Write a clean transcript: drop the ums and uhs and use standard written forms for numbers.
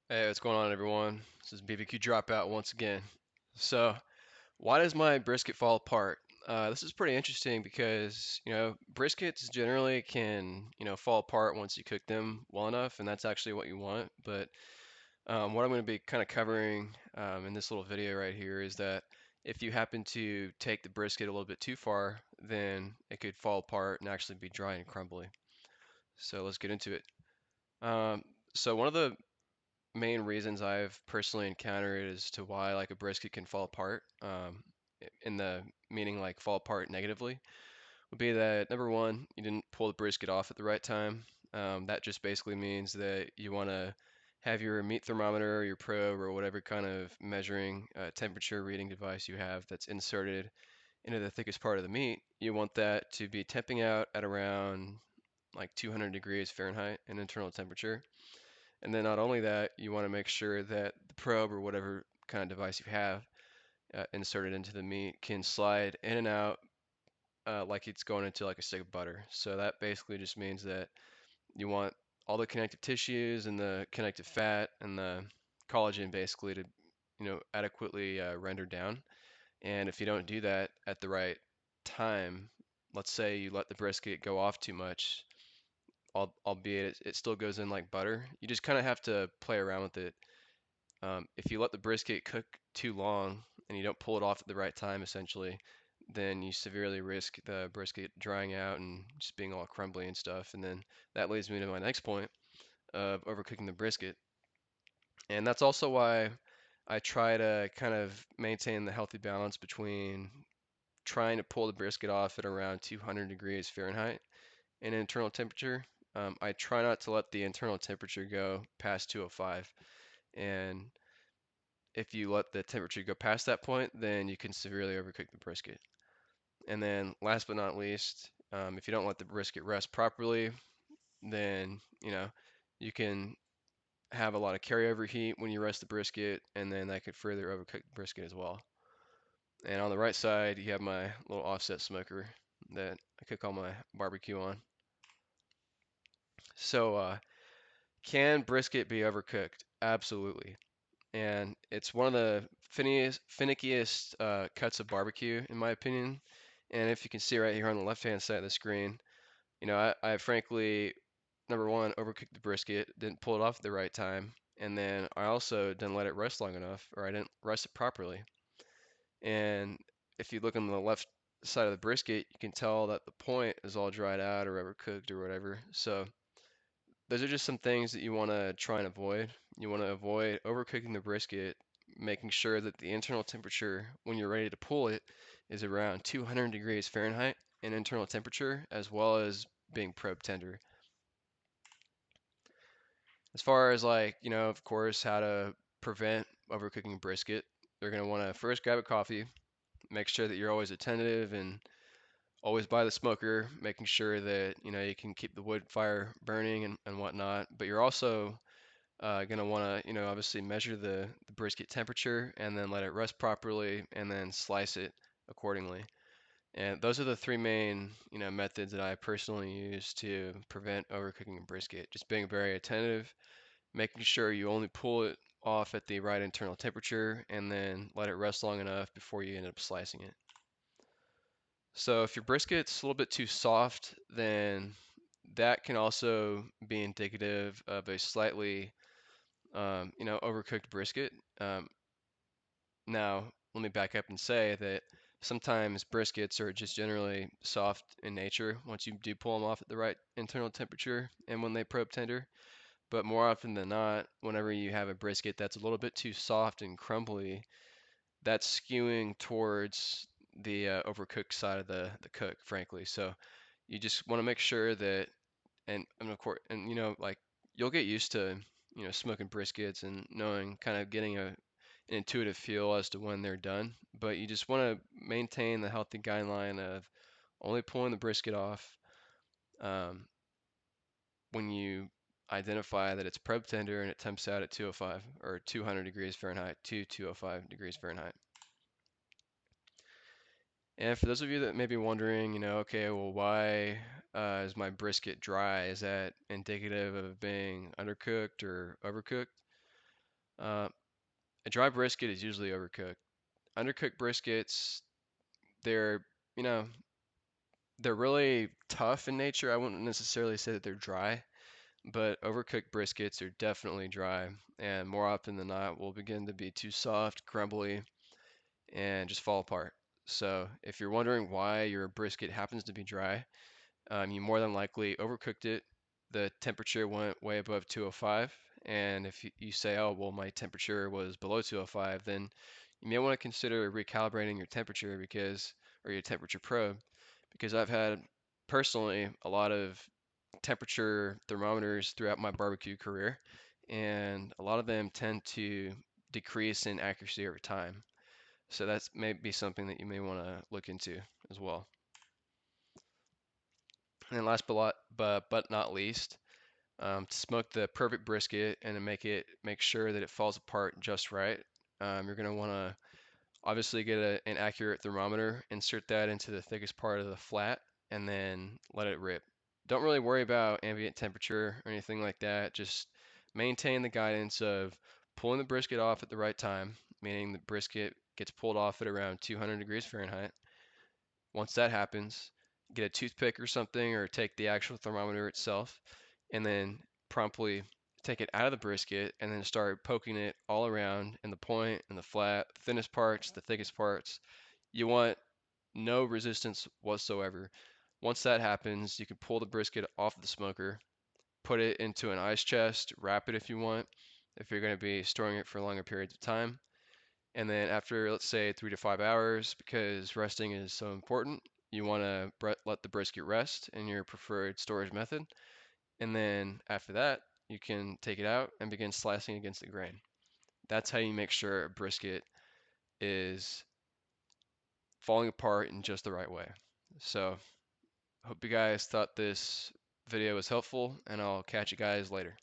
Hey, what's going on, everyone? This is BBQ Dropout once again. So, why does my brisket fall apart? This is pretty interesting because, briskets generally can, fall apart once you cook them well enough, and that's actually what you want. But what I'm going to be kind of covering in this little video right here is that if you happen to take the brisket a little bit too far, then it could fall apart and actually be dry and crumbly. So, let's get into it. Um, so, one of the main reasons I've personally encountered as to why like a brisket can fall apart, in the meaning like fall apart negatively, would be that number one, you didn't pull the brisket off at the right time. That just basically means that you want to have your meat thermometer or your probe or whatever kind of measuring temperature reading device you have that's inserted into the thickest part of the meat. You want that to be temping out at around like 200 degrees Fahrenheit in internal temperature. And then not only that, you want to make sure that the probe or whatever kind of device you have inserted into the meat can slide in and out like it's going into like a stick of butter. So that basically just means that you want all the connective tissues and the connective fat and the collagen basically to, adequately render down. And if you don't do that at the right time, let's say you let the brisket go off too much, albeit it still goes in like butter, you just kind of have to play around with it. If you let the brisket cook too long and you don't pull it off at the right time, essentially, then you severely risk the brisket drying out and just being all crumbly and stuff. And then that leads me to my next point of overcooking the brisket. And that's also why I try to kind of maintain the healthy balance between trying to pull the brisket off at around 200 degrees Fahrenheit in internal temperature. I try not to let the internal temperature go past 205. And if you let the temperature go past that point, then you can severely overcook the brisket. And then last but not least, if you don't let the brisket rest properly, then you can have a lot of carryover heat when you rest the brisket, and then that could further overcook the brisket as well. And on the right side, you have my little offset smoker that I cook all my barbecue on. So, can brisket be overcooked? Absolutely. And it's one of the finickiest cuts of barbecue, in my opinion. And if you can see right here on the left-hand side of the screen, I frankly, number one, overcooked the brisket, didn't pull it off at the right time, and then I also didn't let it rest long enough, or I didn't rest it properly. And if you look on the left side of the brisket, you can tell that the point is all dried out or overcooked or whatever. So those are just some things that you want to try and avoid. You want to avoid overcooking the brisket, making sure that the internal temperature when you're ready to pull it is around 200 degrees Fahrenheit in internal temperature, as well as being probe tender. As far as like, of course, how to prevent overcooking brisket, they're going to want to first grab a coffee, make sure that you're always attentive and always by the smoker, making sure that, you can keep the wood fire burning and whatnot. But you're also going to want to, obviously measure the brisket temperature and then let it rest properly and then slice it accordingly. And those are the three main, methods that I personally use to prevent overcooking a brisket. Just being very attentive, making sure you only pull it off at the right internal temperature and then let it rest long enough before you end up slicing it. So if your brisket's a little bit too soft, then that can also be indicative of a slightly overcooked brisket. Now, let me back up and say that sometimes briskets are just generally soft in nature once you do pull them off at the right internal temperature and when they probe tender. But more often than not, whenever you have a brisket that's a little bit too soft and crumbly, that's skewing towards the overcooked side of the cook, frankly. So you just want to make sure that, and of course, and like you'll get used to, smoking briskets and knowing, kind of getting an intuitive feel as to when they're done. But you just want to maintain the healthy guideline of only pulling the brisket off um, when you identify that it's probe tender and it temps out at 205 or 200 degrees Fahrenheit to 205 degrees Fahrenheit. And for those of you that may be wondering, okay, well, why is my brisket dry? Is that indicative of being undercooked or overcooked? Uh, a dry brisket is usually overcooked. Undercooked briskets, they're, you know, they're really tough in nature. I wouldn't necessarily say that they're dry, but overcooked briskets are definitely dry, and more often than not will begin to be too soft, crumbly, and just fall apart. So if you're wondering why your brisket happens to be dry, you more than likely overcooked it. The temperature went way above 205, and if you say, "Oh, well, my temperature was below 205," then you may want to consider recalibrating your temperature or your temperature probe, because I've had personally a lot of temperature thermometers throughout my barbecue career, and a lot of them tend to decrease in accuracy over time. So that's maybe something that you may want to look into as well. And then last but not least, to smoke the perfect brisket and to make sure that it falls apart just right, you're going to want to obviously get an accurate thermometer, insert that into the thickest part of the flat, and then let it rip. Don't really worry about ambient temperature or anything like that. Just maintain the guidance of pulling the brisket off at the right time, meaning the brisket gets pulled off at around 200 degrees Fahrenheit. Once that happens, get a toothpick or something, or take the actual thermometer itself, and then promptly take it out of the brisket and then start poking it all around in the point, in the flat, thinnest parts, the thickest parts. You want no resistance whatsoever. Once that happens, you can pull the brisket off the smoker, put it into an ice chest, wrap it if you want, if you're going to be storing it for longer periods of time. And then after, let's say, 3 to 5 hours, because resting is so important, you want to let the brisket rest in your preferred storage method. And then after that, you can take it out and begin slicing against the grain. That's how you make sure a brisket is falling apart in just the right way. So, hope you guys thought this video was helpful, and I'll catch you guys later.